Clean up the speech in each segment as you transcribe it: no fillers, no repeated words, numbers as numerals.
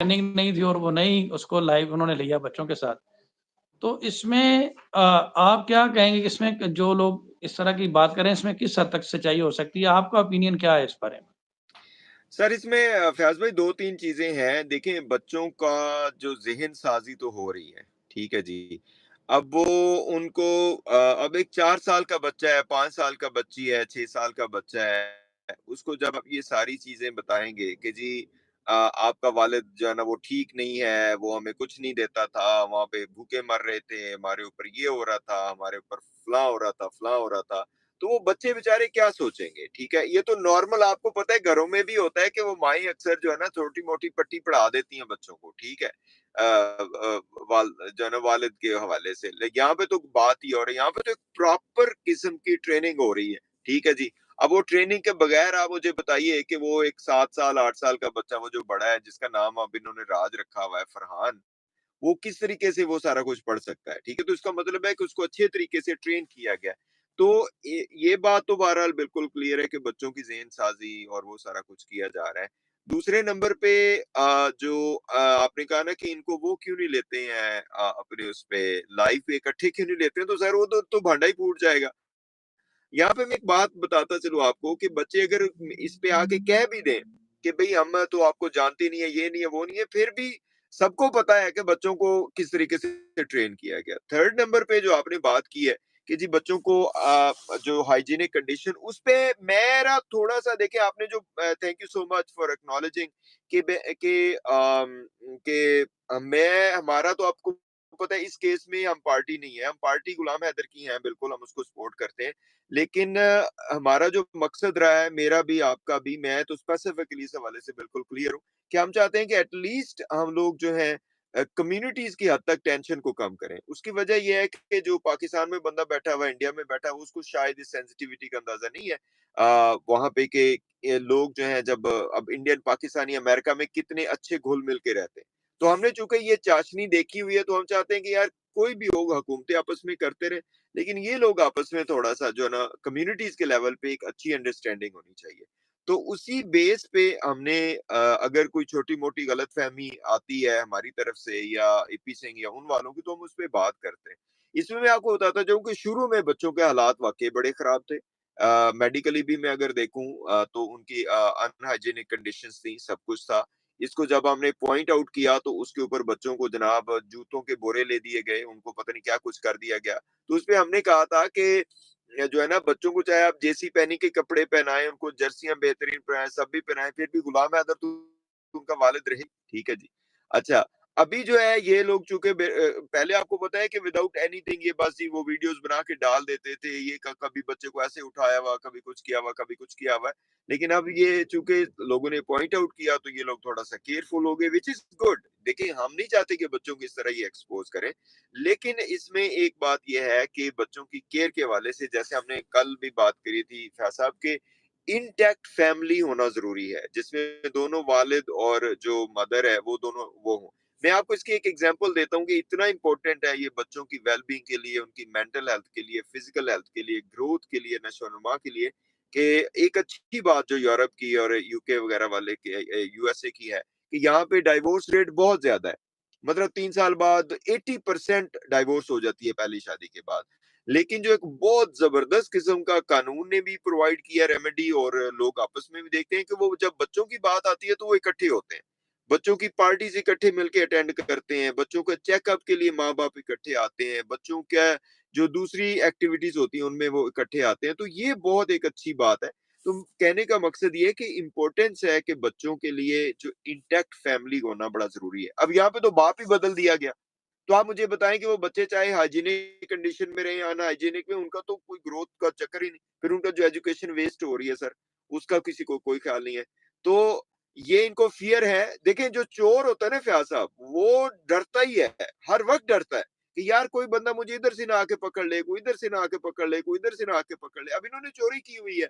Training नहीं थी और वो नहीं उसको लाइव उन्होंने लिया बच्चों के साथ। तो इसमें आप क्या कहेंगे कि इसमें जो लोग इस तरह की बात कर रहे हैं, इसमें किस हद तक सच्चाई हो सकती है? आपका ओपिनियन क्या है इस बारे में? सर इसमें फ़याज़ भाई 2-3 चीज़ें हैं। देखिए बच्चों का जो ज़हन-साज़ी तो हो रही है, ठीक है जी। अब वो उनको अब एक 4 साल का बच्चा है, 5 साल का बच्ची है, 6 साल का बच्चा है, उसको जब आप ये सारी चीज़ें बताएँगे कि जी आपका वालिद जो है ना वो ठीक नहीं है, वो हमें कुछ नहीं देता था, वहाँ पे भूखे मर रहे थे, हमारे ऊपर ये हो रहा था, हमारे ऊपर फलाँ हो रहा था, फलाँ हो रहा था। तो वो बच्चे बेचारे क्या सोचेंगे, ठीक है? ये तो नॉर्मल आपको पता है घरों में भी होता है कि वो माएँ अक्सर जो है ना छोटी-मोटी पट्टी पढ़ा देती हैं बच्चों को, ठीक है? वाल जो है ना वालिद के हवाले से। यहाँ पे तो बात ही और है, यहाँ पे तो एक प्रॉपर किस्म की ट्रेनिंग हो रही है, ठीक है जी? अब वो ट्रेनिंग के बगैर आप मुझे बताइए कि वो एक 7 साल, 8 साल का बच्चा वो जो बड़ा है जिसका नाम अब इन्होंने राज रखा हुआ है फरहान, वो किस तरीके से वो सारा कुछ पढ़ सकता है, ठीक है? तो इसका मतलब है कि उसको अच्छे तरीके से ट्रेन किया गया है। तो ये बात तो बहरहाल बिल्कुल क्लियर है कि बच्चों की ज़हन-साज़ी और वो सारा कुछ किया जा रहा है। दूसरे नंबर पे जो आपने कहा ना कि इनको वो क्यों नहीं लेते हैं अपने उस पे लाइव पे इकट्ठे क्यों नहीं लेते हैं, तो ज़ाहिर वो तो भांडा ही फूट जाएगा। यहाँ पे मैं एक बात बताता चलूँ आपको कि बच्चे अगर इस पे आके कह भी दें कि भई हम तो आपको जानते नहीं है, ये नहीं है, वो नहीं है, फिर भी सबको पता है कि बच्चों को किस तरीके से ट्रेन किया गया। थर्ड नंबर पे जो आपने बात की है कि जी बच्चों को जो हाइजीनिक कंडीशन उस पे मेरा थोड़ा-सा देखिए आपने जो thank you so much for acknowledging कि मैं हमारा तो आपको पता है इस केस में हम पार्टी नहीं है, हम पार्टी गुलाम हैदर की हैं, बिल्कुल हम उसको सपोर्ट करते हैं। लेकिन हमारा जो मकसद रहा है, मेरा भी, आपका भी, मैं तो स्पेसिफिकली इस हवाले से बिल्कुल क्लियर हूँ कि हम चाहते हैं कि एट लीस्ट हम लोग जो हैं कम्युनिटीज़ की हद तक टेंशन को कम करें। उसकी वजह ये है कि जो पाकिस्तान में बंदा बैठा हुआ है, इंडिया में बैठा हुआ है, उसको शायद इस सेंसिटिविटी का अंदाज़ा नहीं है। वहाँ पे के ये लोग जो हैं जब अब इंडियन, पाकिस्तानी, अमेरिका में कितने अच्छे घुल-मिल के रहते हैं। तो हमने चूँकि ये चाशनी देखी हुई है, तो हम चाहते हैं कि यार कोई भी हो, हुकूमतें आपस में करते रहें। लेकिन ये लोग आपस में थोड़ा-सा जो है ना कम्युनिटीज़ के लेवल पे एक अच्छी अंडरस्टैंडिंग होनी चाहिए। तो उसी बेस पे हमने अगर कोई छोटी-मोटी गलतफ़हमी आती है हमारी तरफ से या एपी सिंह या उन वालों की, तो हम उसपे बात करते हैं। इसमें मैं आपको बताता जाऊँ कि शुरू में बच्चों के हालात वाक़ई बड़े ख़राब थे। मेडिकली भी मैं अगर देखूँ तो उनकी अनहाइजीनिक कंडीशंस थी, सब कुछ था। इसको जब हमने पॉइंट आउट किया तो उसके ऊपर बच्चों को जनाब जूतों के बोरे ले दिए गए, उनको पता नहीं क्या कुछ कर दिया गया। तो उसपे हमने कहा था कि जो है ना बच्चों को चाहे आप जेसी पेनी के कपड़े पहनाएँ, उनको जर्सियाँ बेहतरीन पहनाएँ, सब भी पहनाएँ, फिर भी गुलाम हैदर तो उनका वालिद रहे, ठीक है जी। अच्छा, अभी जो है ये लोग चूँकि पहले आपको पता है कि विदाउट एनीथिंग ये बस ही वो वीडियोज़ बना के डाल देते थे, ये कभी बच्चे को ऐसे उठाया हुआ, कभी कुछ किया हुआ, कभी कुछ किया हुआ है। लेकिन अब ये चूँकि लोगों ने पॉइंट आउट किया तो ये लोग थोड़ा-सा केयरफुल हो गए, व्हिच इज़ गुड। देखिए, हम नहीं चाहते कि बच्चों को इस तरह ये एक्सपोज़ करें। लेकिन इसमें एक बात ये है कि बच्चों की केयर के हवाले से जैसे हमने कल भी बात करी थी फैज़ साहब के इंटैक्ट फैमिली होना ज़रूरी है, जिसमें दोनों वालिद और जो मदर है वो दोनों वो हों। मैं आपको इसकी एक एग्ज़ाम्पल देता हूँ कि इतना इम्पोर्टेंट है ये बच्चों की वेल-बीइंग के लिए, उनकी मेंटल हेल्थ के लिए, फिज़िकल हेल्थ के लिए, ग्रोथ के लिए, नशो-नुमा के लिए कि एक अच्छी बात जो यूरोप की और यूके वगैरह वाले के यूएसए की है कि यहाँ पे डाइवोर्स रेट बहुत ज़्यादा है। मतलब 3 साल बाद 80% डाइवोर्स हो जाती है पहली शादी के बाद। लेकिन जो एक बहुत ज़बरदस्त किस्म का कानून ने भी प्रोवाइड किया रेमेडी और लोग आपस में भी देखते हैं कि वो जब बच्चों की बात आती है तो वो इकट्ठे होते हैं। बच्चों की पार्टीज़ इकट्ठे मिलके अटेंड करते हैं, बच्चों के चेकअप के लिए माँ-बाप इकट्ठे आते हैं, बच्चों का जो दूसरी एक्टिविटीज़ होती हैं उनमें वो इकट्ठे आते हैं। तो ये बहुत एक अच्छी बात है। तो कहने का मकसद ये है कि इम्पोर्टेंस है कि बच्चों के लिए जो इंटैक्ट फैमिली होना बड़ा ज़रूरी है। अब यहाँ पे तो बाप ही बदल दिया गया। तो आप मुझे बताएँ कि वो बच्चे चाहे हाइजीनिक कंडीशन में रहें या अनहाइजीनिक में, उनका तो कोई ग्रोथ का चक्कर ही नहीं। फिर उनका जो एजुकेशन वेस्ट हो रही है सर, उसका किसी को कोई ख़्याल नहीं है। तो ये इनको फ़ियर है। देखें जो चोर होता है ना फ़याज़ साहब, वो डरता ही है, हर वक़्त डरता है कि यार कोई बंदा मुझे इधर से ना आके पकड़ ले, कोई इधर से ना आके पकड़ ले, कोई इधर से ना आके पकड़ ले। अब इन्होंने चोरी की हुई है।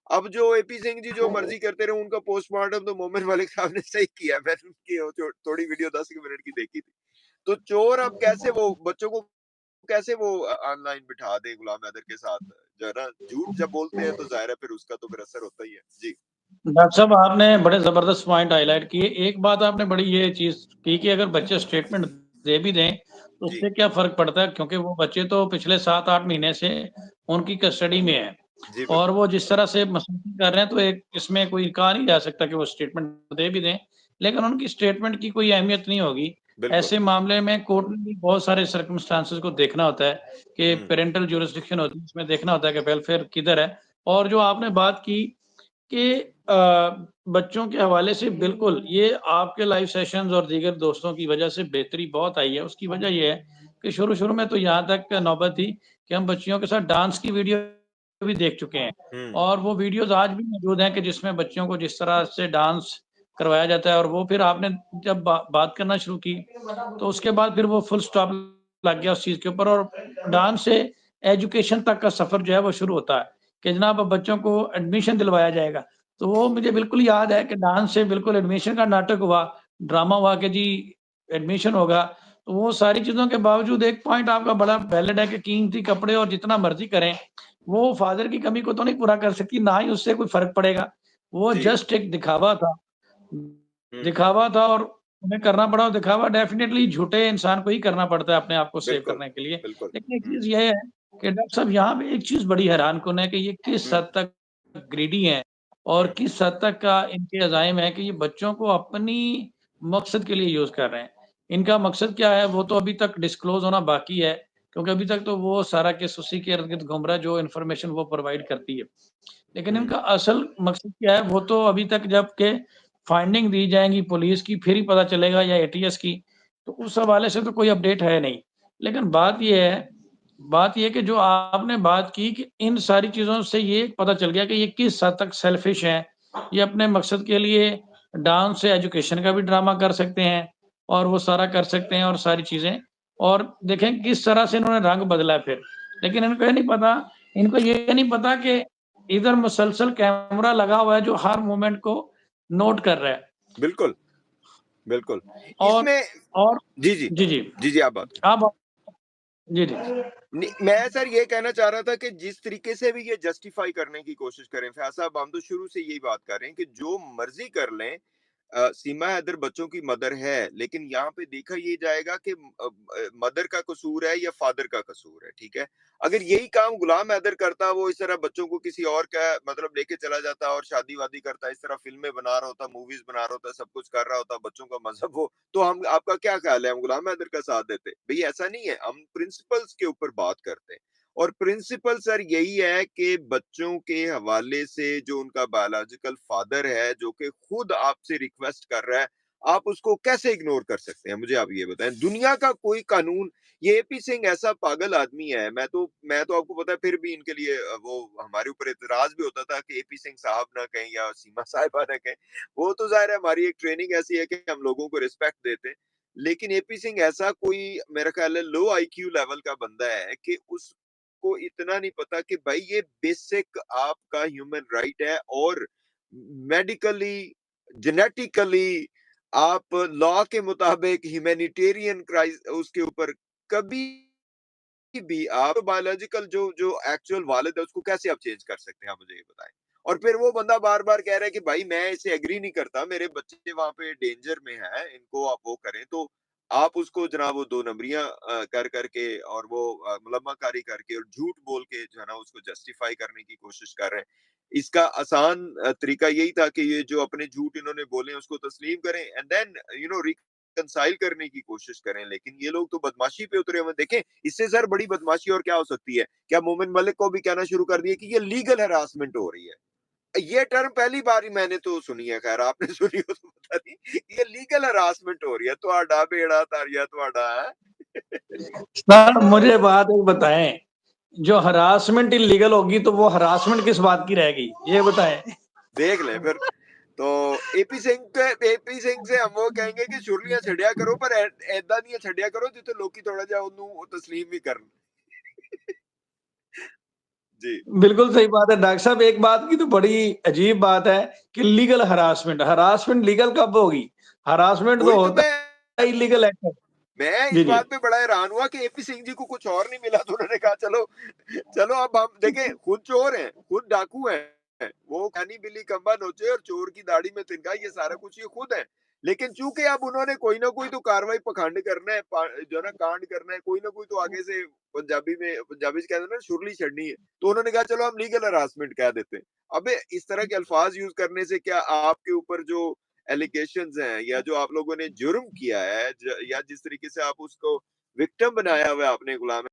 अब जो एपी सिंह जी जो मर्ज़ी करते रहे, उनका पोस्टमार्टम तो मोमिन मलिक साहब ने सही किया। मैंने उनकी वो जो थोड़ी वीडियो 10 मिनट की देखी थी। तो चोर अब कैसे वो बच्चों को कैसे वो ऑनलाइन बिठा दे गुलाम हैदर के साथ, जो है ना, झूठ जब बोलते हैं तो ज़ाहिर है फिर उसका तो फिर असर होता ही है। जी। डॉक्टर साहब आपने बड़े ज़बरदस्त पॉइंट हाइलाइट किए। एक बात आपने बड़ी ये चीज़ की कि अगर बच्चे स्टेटमेंट दे भी दें, तो जी, उससे क्या फ़र्क पड़ता है, क्योंकि वो बच्चे तो पिछले 7-8 महीने से उनकी कस्टडी में हैं जी और बिल्कुल, वो जिस तरह से मसरूफ़ी कर रहे हैं, तो एक इसमें कोई कहा नहीं जा सकता कि वो स्टेटमेंट दे भी दें, लेकिन उनकी स्टेटमेंट की कोई अहमियत नहीं होगी। बिल्कुल। ऐसे मामले में कोर्ट में भी बहुत सारे सर्कमस्टेंसेस को देखना होता है कि हुँ, पैरेंटल ज्यूरिसडिक्शन होती है, उसमें देखना होता है कि वेलफेयर किधर है। और जो आपने बात की कि बच्चों के हवाले से बिल्कुल, ये आपके लाइव सेशंस और दीगर दोस्तों की वजह से बेहतरी बहुत आई है। उसकी वजह ये है कि शुरू-शुरू में तो यहाँ तक नौबत थी कि हम बच्चियों के साथ डांस की वीडियो भी देख चुके हैं हुँ, और वो वीडियोज़ आज भी मौजूद हैं कि जिसमें बच्चियों को जिस तरह से डांस करवाया जाता है और वो फिर आपने जब बात करना शुरू की, तो उसके बाद फिर वो फुल स्टॉप लग गया उस चीज़ के ऊपर और डांस से एजुकेशन तक का सफ़र जो है वो शुरू होता है कि जनाब अब बच्चों को एडमिशन दिलवाया जाएगा। तो वो मुझे बिल्कुल याद है कि डांस से बिल्कुल एडमिशन का नाटक हुआ, ड्रामा हुआ कि जी एडमिशन होगा। तो वो सारी चीज़ों के बावजूद एक पॉइंट आपका बड़ा वैलिड है कि कीमती कपड़े और जितना मर्ज़ी करें, वो फ़ादर की कमी को तो नहीं पूरा कर सकती, ना ही उससे कोई फ़र्क पड़ेगा। वो जी, जस्ट एक दिखावा था। हुँ, दिखावा था और उन्हें करना पड़ा और दिखावा डेफ़िनेटली झूठे इंसान को ही करना पड़ता है अपने आप को सेव बिल्कुल, करने के लिए। बिल्कुल। लेकिन एक हुँ, चीज़ ये है कि डॉक्टर साहब यहाँ पे एक चीज़ बड़ी हैरानकुन है कि ये किस हुँ, हद तक ग्रीडी हैं और हुँ, किस हद तक का इनके अज़ाइम है कि ये बच्चों को अपनी मकसद के लिए यूज़ कर रहे हैं। इनका मकसद क्या है वो तो अभी तक डिस्क्लोज़ होना बाकी है, क्योंकि अभी तक तो वो सारा केस उसी के इर्द-गिर्द घूम रहा है जो इन्फॉर्मेशन वो प्रोवाइड करती है। लेकिन हुँ, इनका असल मकसद क्या है वो तो अभी तक जबकि फाइंडिंग दी जाएँगी पुलिस की फिर ही पता चलेगा या एटीएस की, तो उस हवाले से तो कोई अपडेट है नहीं। लेकिन बात ये है कि जो आपने बात की कि इन सारी चीज़ों से ये पता चल गया कि ये किस हद तक सेल्फिश हैं। ये अपने मकसद के लिए डांस से एजुकेशन का भी ड्रामा कर सकते हैं और वो सारा कर सकते हैं और सारी चीज़ें और देखें किस तरह से इन्होंने रंग बदला है फिर। लेकिन इनको ये नहीं पता कि इधर मुसलसल कैमरा लगा हुआ है जो हर मूवमेंट को नोट कर रहा है बिल्कुल, बिल्कुल। और इसमें और जी, जी। जी, जी। जी, जी, आप बात करें। आप जी, जी। मैं सर ये कहना चाह रहा था कि जिस तरीके से भी ये जस्टिफाई करने की कोशिश करें, फैज़ साहब हम तो शुरू से यही बात कर रहे हैं कि जो मर्ज़ी कर लें सीमा हैदर बच्चों की मदर है, लेकिन यहाँ पे देखा ये जाएगा कि मदर का कसूर है या फादर का कसूर है, ठीक है? अगर यही काम गुलाम हैदर करता, वो इस तरह बच्चों को किसी और का मतलब लेके चला जाता और शादी-वादी करता, इस तरह फ़िल्में बना रहा होता, मूवीज़ बना रहा होता, सब कुछ कर रहा होता, बच्चों का मज़हब हो, तो हम आपका क्या ख़्याल है, हम गुलाम हैदर का साथ देते? भई ऐसा नहीं है, हम प्रिंसिपल्स के ऊपर बात करते हैं। और प्रिंसिपल सर यही है कि बच्चों के हवाले से जो उनका बायोलॉजिकल फादर है, जो कि खुद आपसे रिक्वेस्ट कर रहा है, आप उसको कैसे इग्नोर कर सकते हैं? मुझे आप ये बताएँ। दुनिया का कोई कानून ये एपी सिंह ऐसा पागल आदमी है, मैं तो आपको पता है फिर भी इनके लिए वो हमारे ऊपर एतराज़ भी होता था कि एपी सिंह साहब ना कहें या सीमा साहिबा ना कहें। वो तो ज़ाहिर है हमारी एक ट्रेनिंग ऐसी है कि हम लोगों को रिस्पेक्ट देते हैं। लेकिन एपी सिंह ऐसा कोई मेरा ख्याल है लो आईक्यू लेवल का बंदा है कि उस को इतना नहीं पता कि भाई ये बेसिक आपका ह्यूमन राइट है और मेडिकली जेनेटिकली आप लॉ के मुताबिक ह्यूमैनिटेरियन क्राइस उसके ऊपर कभी भी आप बायोलॉजिकल जो जो एक्चुअल वालिद है उसको कैसे आप चेंज कर सकते हैं आप मुझे ये बताएं और फिर वो बंदा बार बार कह रहा है कि भाई मैं इसे एग्री नहीं करता मेरे बच्चे वहां पे डेंजर में है इनको आप वो करें तो आप उसको जनाब वो दो नंबरियां कर करके और वो मुलम्माकारी करके और झूठ बोल के जो है ना उसको जस्टिफाई करने की कोशिश कर रहे हैं इसका आसान तरीका यही था कि ये जो अपने झूठ इन्होंने बोले उसको तस्लीम करें and then you know reconcile करने की कोशिश करें लेकिन ये लोग तो बदमाशी पे उतरे हुए हैं। देखें इससे सर बड़ी बदमाशी और क्या हो सकती है क्या मोमिन मलिक को भी कहना शुरू कर दिया कि ये लीगल हरासमेंट हो रही है ये टर्म पहली बार ही मैंने तो सुनी है खैर आपने सुनी हो तो पता नहीं ये लीगल हरासमेंट हो रही है ਤੁਹਾਡਾ बेड़ा तारिया ਤੁਹਾਡਾ है सर मुझे बात एक बताएँ, जो हरासमेंट इल्लीगल होगी तो वो हरासमेंट किस बात की रहेगी? ये बताएँ। देख ले फिर तो एपी सिंह से हम वो कहेंगे कि छुरलियां छड़िया करो पर ऐदा नहीं छड़िया करो जिते लोकी थोड़ा जा ਉਹਨੂੰ तस्लीम भी करन जी बिल्कुल सही बात है। डॉक्टर साहब एक बात की तो बड़ी अजीब बात है कि लीगल हरासमेंट, हरासमेंट लीगल कब होगी? हरासमेंट तो वही तो होता मैं है इल्लीगल एक्ट। मैं इस जी, जी। बात पे बड़ा हैरान हुआ कि एपी सिंह जी को कुछ और नहीं मिला तो उन्होंने कहा चलो चलो अब हम देखें खुद चोर हैं खुद डाकू हैं वो कानी बिल्ली खंबा नोचे और चोर की दाढ़ी में तिनका, ये सारा कुछ ये खुद है। लेकिन चूंकि अब उन्होंने कोई ना कोई तो कार्रवाई पखंड करना है, जो ना कांड करना है, कोई ना कोई तो आगे से पंजाबी से कहते हैं ना सुरली छड़नी है, तो उन्होंने कहा चलो हम लीगल हरासमेंट कह देते हैं। अबे इस तरह के अल्फाज यूज करने से क्या आपके ऊपर जो एलिगेशंस हैं या जो आप लोगों ने जुर्म किया है या जिस तरीके से आप उसको विक्टिम बनाया हुआ है आपने गुलाम